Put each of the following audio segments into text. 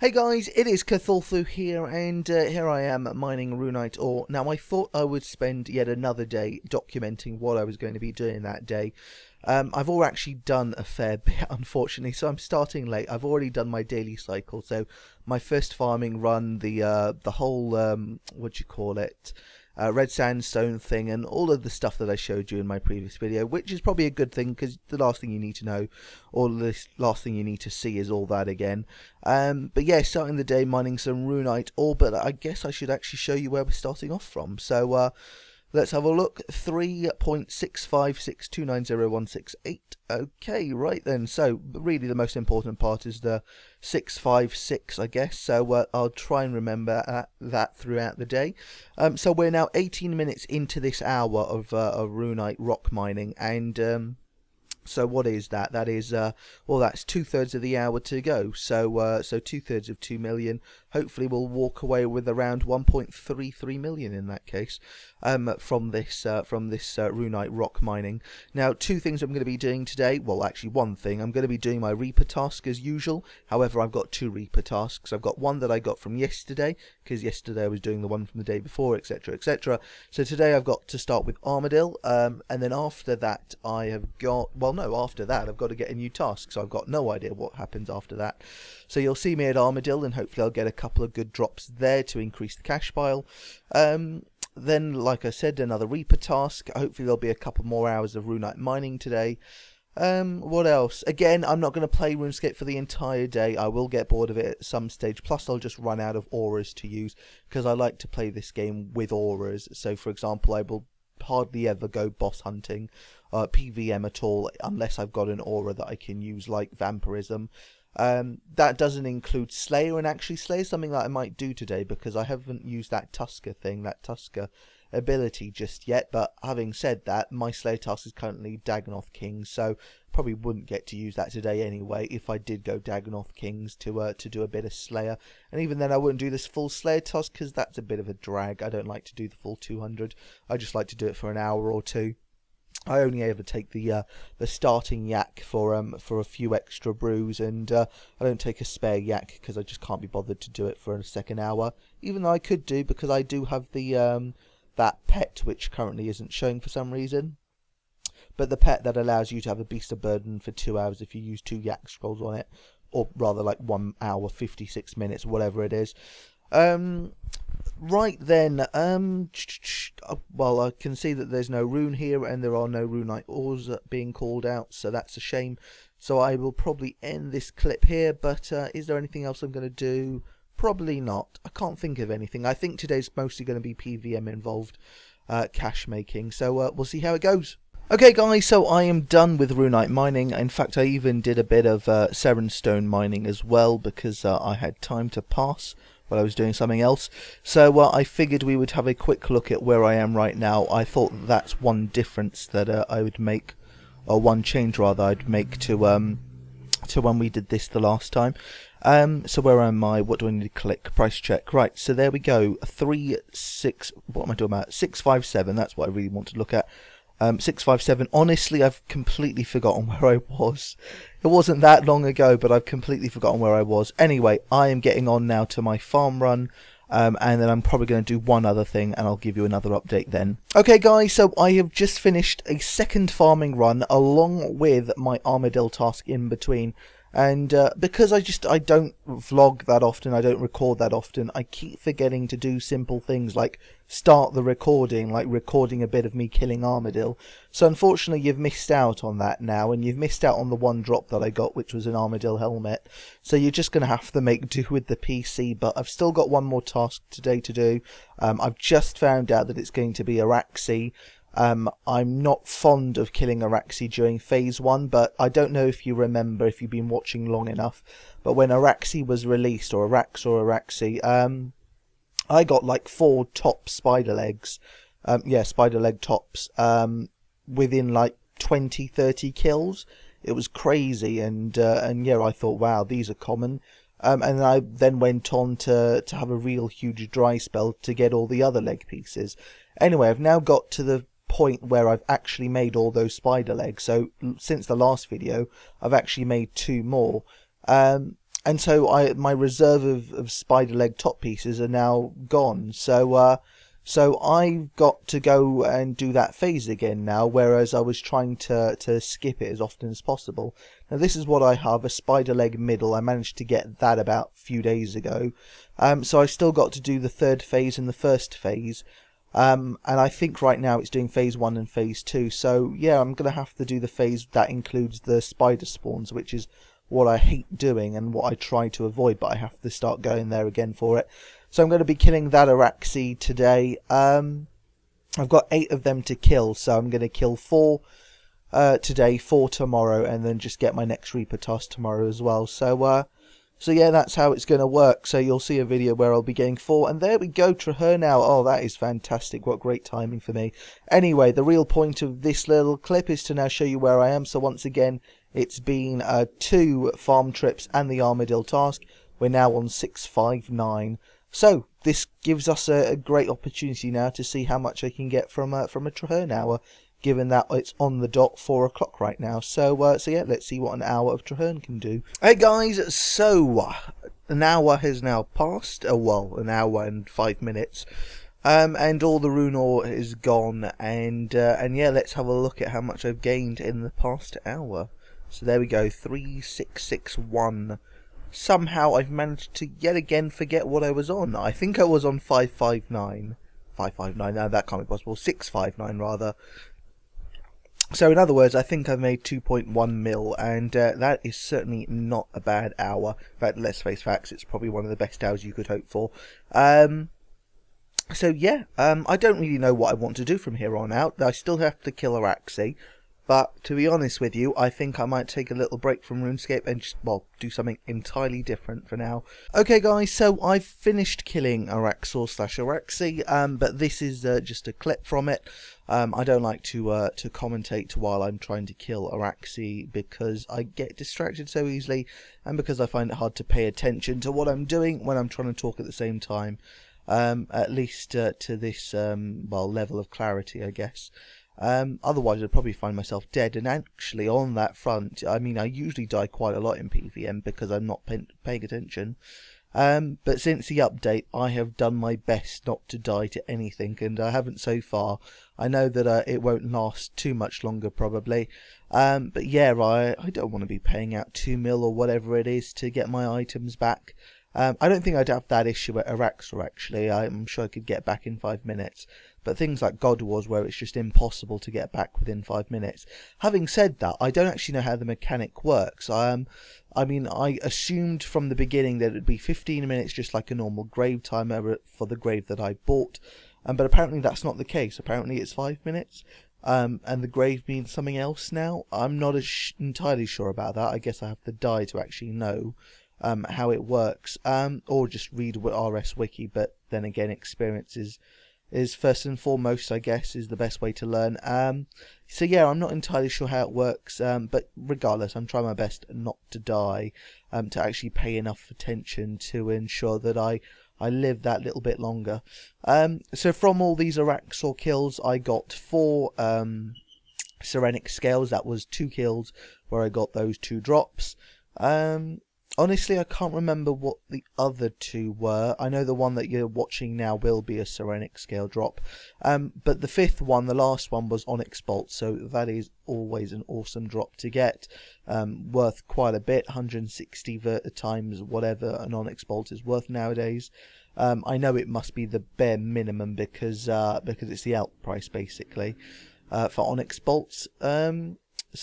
Hey guys, it is Cthulthu here, and here I am mining Runite ore. Now, I thought I would spend yet another day documenting what I was going to be doing that day. I've all actually done a fair bit, unfortunately, so I'm starting late. I've already done my daily cycle, so my first farming run, the whole, what do you call it, red sandstone thing, and all of the stuff that I showed you in my previous video, which is probably a good thing, because the last thing you need to know, or the last thing you need to see, is all that again. But yeah, starting the day mining some Runite ore, but I guess I should actually show you where we're starting off from. So let's have a look. 3.656290168. Okay, right then. So really the most important part is the 656, I guess. So I'll try and remember that throughout the day. So we're now 18 minutes into this hour of Runite rock mining, and so what is that? That is, well, that's 2/3 of the hour to go. So 2/3 of 2 million. Hopefully we'll walk away with around 1.33 million in that case, from this Runite rock mining. Now, two things I'm going to be doing today. Well, actually one thing. I'm going to be doing my Reaper task as usual. However, I've got two Reaper tasks. I've got one that I got from yesterday, because yesterday I was doing the one from the day before, etc, etc. So today I've got to start with Armadillo, and then after that I have got, well no, after that I've got to get a new task, so I've got no idea what happens after that. So you'll see me at Armadillo, and hopefully I'll get a couple of good drops there to increase the cash pile. Then, like I said, another Reaper task. Hopefully there'll be a couple more hours of Runite mining today. What else? Again, I'm not going to play RuneScape for the entire day. I will get bored of it at some stage. Plus, I'll just run out of auras to use, because I like to play this game with auras. So, for example, I will hardly ever go boss hunting, PVM at all, unless I've got an aura that I can use, like Vampirism. That doesn't include Slayer, and actually Slayer is something that I might do today, because I haven't used that Tusker thing, that Tusker ability just yet. But having said that, my Slayer task is currently Dagonoth Kings, so probably wouldn't get to use that today anyway if I did go Dagonoth Kings to do a bit of Slayer. And even then I wouldn't do this full Slayer task, because that's a bit of a drag. I don't like to do the full 200. I just like to do it for an hour or two. I only ever take the starting yak for a few extra brews, and I don't take a spare yak because I just can't be bothered to do it for a second hour. Even though I could do, because I do have the that pet which currently isn't showing for some reason. But the pet that allows you to have a beast of burden for 2 hours if you use 2 yak scrolls on it, or rather like 1 hour 56 minutes, whatever it is. Right then, well, I can see that there's no rune here, and there are no Runite ores being called out, so that's a shame. So I will probably end this clip here, but is there anything else I'm going to do? Probably not. I can't think of anything. I think today's mostly going to be PVM involved, cash making, so we'll see how it goes. Okay guys, so I am done with Runite mining. In fact, I even did a bit of Serenstone mining as well, because I had time to pass while I was doing something else. So I figured we would have a quick look at where I am right now. I thought that's one difference that I would make, or one change rather I'd make to when we did this the last time. So where am I? What do I need to click? Price check. Right, so there we go. 657, that's what I really want to look at. 657. Honestly, I've completely forgotten where I was. It wasn't that long ago, but I've completely forgotten where I was. Anyway, I am getting on now to my farm run, and then I'm probably going to do one other thing, and I'll give you another update then. Okay guys, so I have just finished a second farming run along with my Armadillo task in between. And because I don't vlog that often, I don't record that often, I keep forgetting to do simple things like start the recording, like recording a bit of me killing Armadillo. So unfortunately you've missed out on that now, and you've missed out on the one drop that I got, which was an Armadillo helmet. So you're just going to have to make do with the PC, but I've still got one more task today to do. I've just found out that it's going to be Araxi. I'm not fond of killing Araxi during phase 1, but I don't know if you remember, if you've been watching long enough, but when Araxi was released, or Araxi, I got like 4 top spider legs, spider leg tops, within like 20-30 kills. It was crazy, and yeah, I thought, wow, these are common. And I then went on to have a real huge dry spell to get all the other leg pieces. Anyway, I've now got to the point where I've actually made all those spider legs. So since the last video, I've actually made 2 more. and so my reserve of spider leg top pieces are now gone. So I've got to go and do that phase again now, whereas I was trying to skip it as often as possible. Now this is what I have, a spider leg middle. I managed to get that about a few days ago. So I still got to do the third phase and the first phase. And I think right now it's doing phase 1 and phase 2. So yeah, I'm going to have to do the phase that includes the spider spawns, which is what I hate doing and what I try to avoid, but I have to start going there again for it. So I'm going to be killing that Araxi today. I've got 8 of them to kill, so I'm going to kill 4 today, 4 tomorrow, and then just get my next Reaper task tomorrow as well. So yeah, that's how it's going to work. So you'll see a video where I'll be getting 4, and there we go, Traher now. Oh, that is fantastic. What great timing for me. Anyway, the real point of this little clip is to now show you where I am. So once again, it's been 2 farm trips and the Armadillo task. We're now on 659. So this gives us a great opportunity now to see how much I can get from a Traher hour, given that it's on the dot 4 o'clock right now. So yeah, let's see what an hour of Traher can do. Hey guys, so an hour has now passed. Well, an hour and 5 minutes. And all the rune ore is gone, and yeah, let's have a look at how much I've gained in the past hour. So there we go, 3661. Somehow I've managed to yet again forget what I was on. I think I was on 559. 559, no, that can't be possible. 659 rather. So in other words, I think I've made 2.1 mil, and that is certainly not a bad hour. In fact, let's face facts, it's probably one of the best hours you could hope for. So yeah, I don't really know what I want to do from here on out. I still have to kill Araxi. But to be honest with you, I think I might take a little break from RuneScape and just, well, do something entirely different for now. Okay guys, so I've finished killing Araxor/Araxi, but this is just a clip from it. I don't like to commentate while I'm trying to kill Araxi because I get distracted so easily, and because I find it hard to pay attention to what I'm doing when I'm trying to talk at the same time. At least to this, well, level of clarity, I guess. Otherwise I'd probably find myself dead. And actually on that front, I mean, I usually die quite a lot in PVM because I'm not paying attention, but since the update I have done my best not to die to anything, and I haven't so far. I know that it won't last too much longer probably, but yeah, I don't want to be paying out 2 mil or whatever it is to get my items back. I don't think I'd have that issue at Araxor actually. I'm sure I could get back in 5 minutes. But things like God Wars, where it's just impossible to get back within 5 minutes. Having said that, I don't actually know how the mechanic works. I mean, I assumed from the beginning that it would be 15 minutes, just like a normal grave timer for the grave that I bought. But apparently that's not the case. Apparently it's 5 minutes. And the grave means something else now. I'm not entirely sure about that. I guess I have to die to actually know how it works, or just read what RS Wiki, but then again, experience is first and foremost, I guess, is the best way to learn. So yeah, I'm not entirely sure how it works, but regardless, I'm trying my best not to die, to actually pay enough attention to ensure that I live that little bit longer. So from all these Araxor kills, I got 4 Serenic scales. That was 2 kills where I got those 2 drops. Honestly, I can't remember what the other 2 were. I know the one that you're watching now will be a Serenic scale drop. But the 5th one, the last one, was Onyx Bolt, so that is always an awesome drop to get. Worth quite a bit, 160 times whatever an Onyx Bolt is worth nowadays. I know it must be the bare minimum because it's the out price basically for Onyx Bolts. So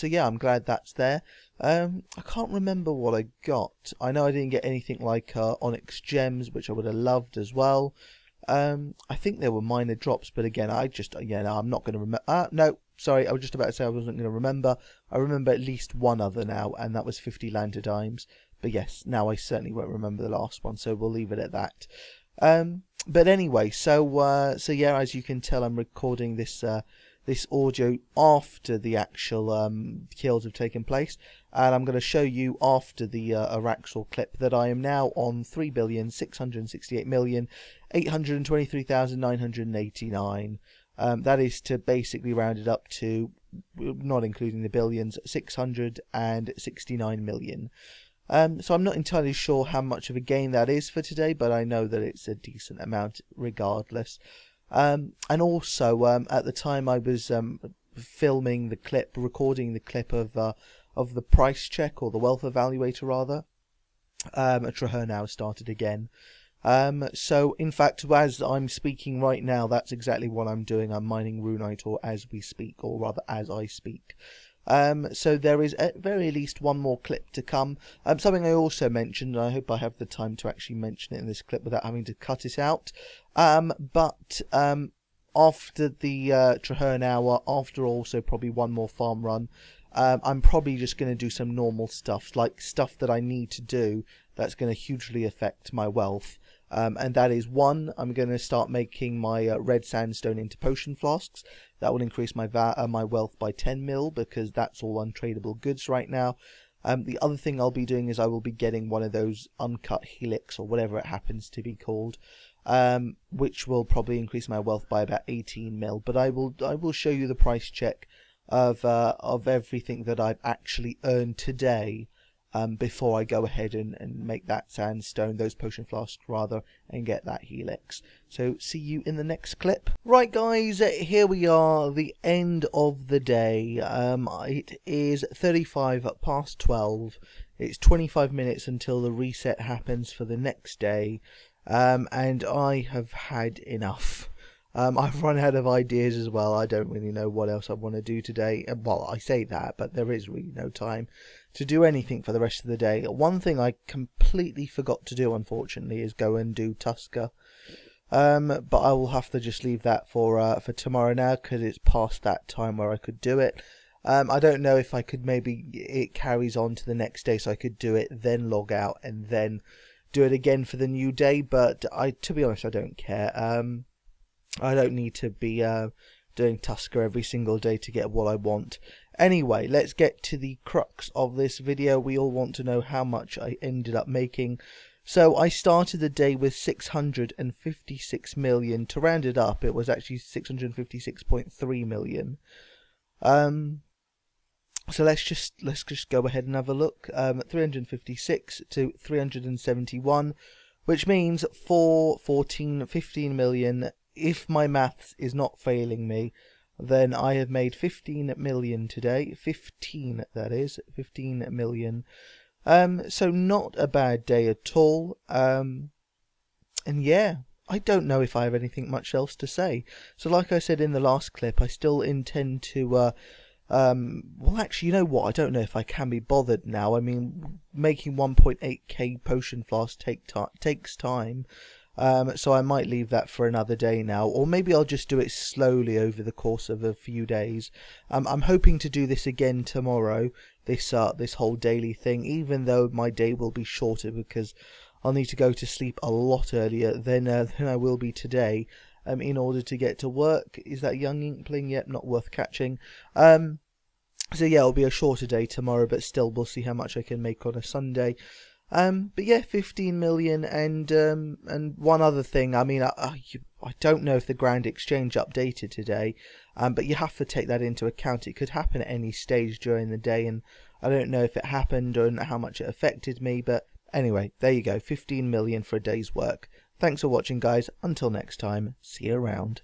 yeah, I'm glad that's there. I can't remember what I got. I know I didn't get anything like Onyx Gems, which I would have loved as well. I think there were minor drops, but again, no, I'm not going to remember. No, sorry, I was just about to say I wasn't going to remember. I remember at least one other now, and that was 50 Lanterdimes. But yes, now I certainly won't remember the last one, so we'll leave it at that. But anyway, so yeah, as you can tell, I'm recording this audio after the actual kills have taken place, and I'm going to show you after the Araxor clip that I am now on 3,668,823,989. That is to basically round it up to, not including the billions, 669 million. So I'm not entirely sure how much of a gain that is for today, but I know that it's a decent amount regardless. And also, at the time I was filming the clip, recording the clip of the price check, or the wealth evaluator rather, Traherne now started again. So in fact, as I'm speaking right now, that's exactly what I'm doing. I'm mining Runite ore as we speak, or rather as I speak. So there is at very least one more clip to come. Something I also mentioned, and I hope I have the time to actually mention it in this clip without having to cut it out. But after the Traherne hour, after also probably one more farm run, I'm probably just going to do some normal stuff, like stuff that I need to do that's going to hugely affect my wealth. And that is, one, I'm going to start making my red sandstone into potion flasks. That will increase my my wealth by 10 mil, because that's all untradeable goods right now. The other thing I'll be doing is I will be getting one of those uncut helix, or whatever it happens to be called, which will probably increase my wealth by about 18 mil. But I will show you the price check of everything that I've actually earned today, before I go ahead and make that sandstone, those potion flasks rather, and get that helix. So see you in the next clip. Right guys, here we are, the end of the day. It is 35 past 12. It's 25 minutes until the reset happens for the next day, and I have had enough. I've run out of ideas as well. I don't really know what else I want to do today. Well, I say that, but there is really no time to do anything for the rest of the day. One thing I completely forgot to do, unfortunately, is go and do Tusker. But I will have to just leave that for tomorrow now, because it's past that time where I could do it. I don't know if I could, maybe it carries on to the next day, so I could do it, then log out, and then do it again for the new day. But to be honest, I don't care. I don't need to be doing Tusker every single day to get what I want. Anyway, let's get to the crux of this video. We all want to know how much I ended up making. So I started the day with 656 million. To round it up, it was actually 656.3 million. So let's just go ahead and have a look. 356 to 371, which means 15 million. If my maths is not failing me, then I have made 15 million today. 15, that is, 15 million. So not a bad day at all. And yeah, I don't know if I have anything much else to say. So like I said in the last clip, I still intend to, well actually, you know what, I don't know if I can be bothered now. I mean, making 1.8k potion flasks takes time. So I might leave that for another day now, or maybe I'll just do it slowly over the course of a few days. I'm hoping to do this again tomorrow, this whole daily thing, even though my day will be shorter because I'll need to go to sleep a lot earlier than I will be today, in order to get to work. Is that young inkling? Yep, not worth catching. So yeah, it'll be a shorter day tomorrow, but still we'll see how much I can make on a Sunday. But yeah, 15 million, and one other thing. I mean, I don't know if the Grand Exchange updated today, but you have to take that into account. It could happen at any stage during the day, and I don't know if it happened and how much it affected me. But anyway, there you go, 15 million for a day's work. Thanks for watching, guys. Until next time, see you around.